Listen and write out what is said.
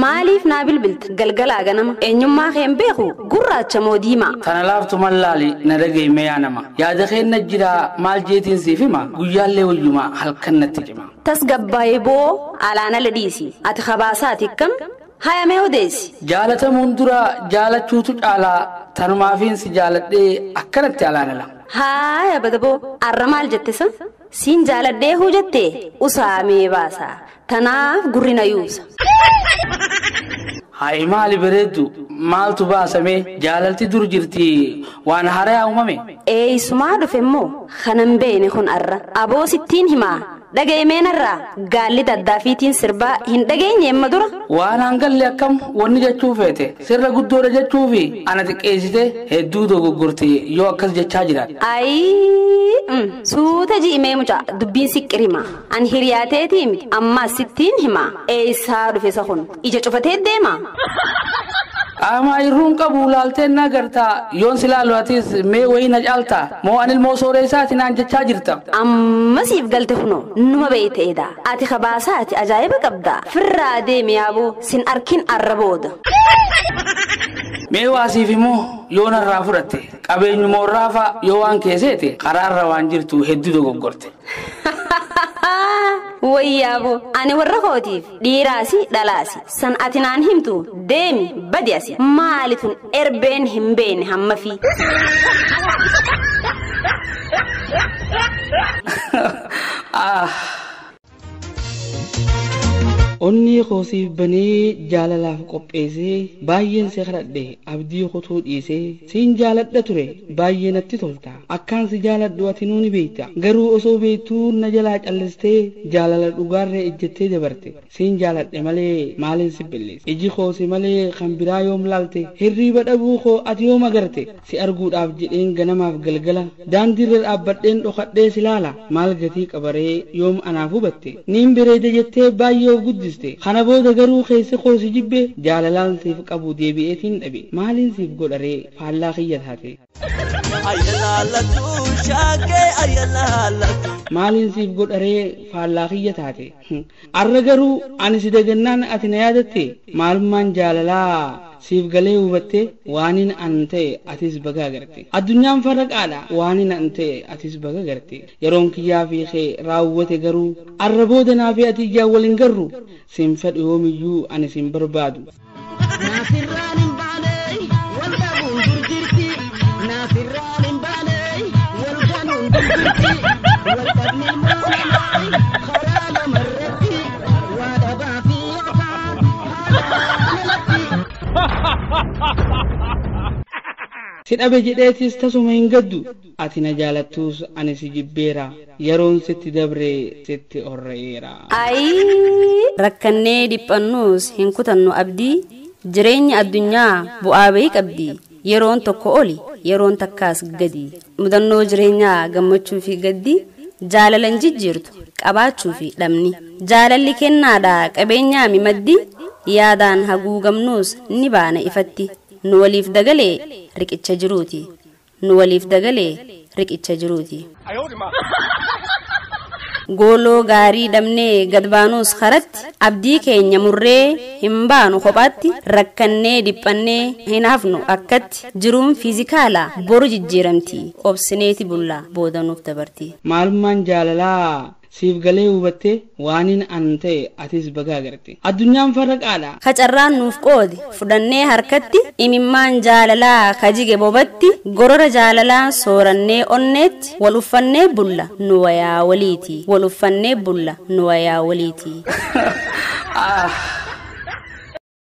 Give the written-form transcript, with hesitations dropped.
maaliif naa bilbilt galgalaa ganama eenyummaa keen beeku gurraacha moo diimaa tana laaftu mallaali na dhagayme yaa nama yaada keen na jira maal jeetiin siif hima guyyaallee wayyuma halkan natti cima tasgabbaa'ee boo alaana ladhiisi ati kabaasaati kam hayamee odeessi jaalatamuun dura jaalachuutu caalaa tanumaafiin si jaaladhee akkanatti alaana la haaya badaboo arra maal jette san siin jaaladhee huu jettee usaamee baasaa tanaaf gurrina yuusa Hai maali bereedu maaltu baasame jaalalti dur jirti waan haaraa uumame eeysumaa dhufemmoo kanan beene kun arra aboo sittiin himaa dhaga'imeenarraa gaalli daddaafiitiin sirbaa hin dhageenye amma dura waan hangalle akkam wanni jechuu feete sirra guddoodha jechuufi ana xiqqeessite hedduu dogoggorte yoo akkas jechaa jiran suuta ji'imee mucaa dubbiin siqqirima an hiriyaateetii miti ammaas sittiin himaa eessaa dhufe isa kun ija cufatee deema ama irruun qabu laalteen na gartaa yoon silaalu atis mee wayina caaltaa moo an ilmoo sooreessaati naan jechaa jirta ammasiif galte kunoo numa beeyteedha ati kabaasaati ajaa'iba qabda firraa deeme yaaboo sin arkin arra booda mee waasiif immoo yoon irraa fudhatte qabeenyumoo raafa yoo waan keesseete karaarra waan jirtu hedduu dogoggorte wayyaaboo ani warra kootiif dhiiraasi dhalaasi san ati naan himtu deemi badi asi maalitun erbeen hin beene hamma fi onni qoosiif banee jaalalaaf qopheessee baay'een si kadhadhe abdii kutuu dhiisee siin jaaladha ture baay'ee natti tolta akkaan si jaaladhu ati nuuni beekta garuu osoo beektuu na jalaa callistee jaalala dhugaarree ejjettee dabarte siin jaaladhe malee maaliin si billeesse iji koosi malee kan biraa yoom laalte hirriiba dhabuu koo ati yoom agarte si arguudhaaf jedheen ganamaaf galgala daandiirra dhaabbadheen dhokadhee si laala maal gatii qabaree yoom anaaf hubatte niin bireede jettee baay'ee of guddi kana booda garuu keessa koosi jibbe jaalalaan siif qabu deebi'eetiin dhabe maaliin siif godharee faallaa kiyya taate maaliin siif godharee faallaa kiyya taate arra garuu ani si dagannaan ati na yaadatte maalummaan jaalalaa siif galee hubatte waanin an ta'e atis baga agarte addunyaan farraqaadha waanin an ta'e atis baga agarte yeroon kiyyaa fi kee raawwate garuu arra booda naa fi ati ijaan waliin garru sin fedhu yoomiyyuu ani sin barbaadu sidhabe jedheetis tasuma hin gaddu ati na jaalattus ani si jibbeera yeroon sitti dabre sitti orreera rakkannee dhiphannuus hin kutannu abdii jireenya addunyaa bu'aa bahii qabdi yeroon tokko oli yeroon takkaas gadi mudannoo jireenyaa gammachuu fi gaddi jaalalan jijjiirtu qabaachuu fi dhabni jaalalli kennaadha qabeenyaa mimaddi yaadaan haguugamnuus ni baana ifatti nu waliif dagalee riqicha jiruuti nu waliif dagalee riqicha jiruuti gooloo gaarii dhabnee gadbaanuus karatti abdii keenya murree hin baanu kophaatti rakkannee dhiphannee hin hafnu akkatti jiruun fiizikaalaa boru jijjiiramti obsineeti bullaa boodanuuf dabarti maalummaan jaalalaa siif galee hubatte waanin an ta'e atis baga agarte addunyaan farraqaadha kacarraan nuuf qoodi fudhannee harkatti imimmaan jaalalaa kajige bobatti gorora jaalalaa soorannee onneetti wal uffannee bulla nu wayaa waliiti wal uffannee bulla nu wayaa waliiti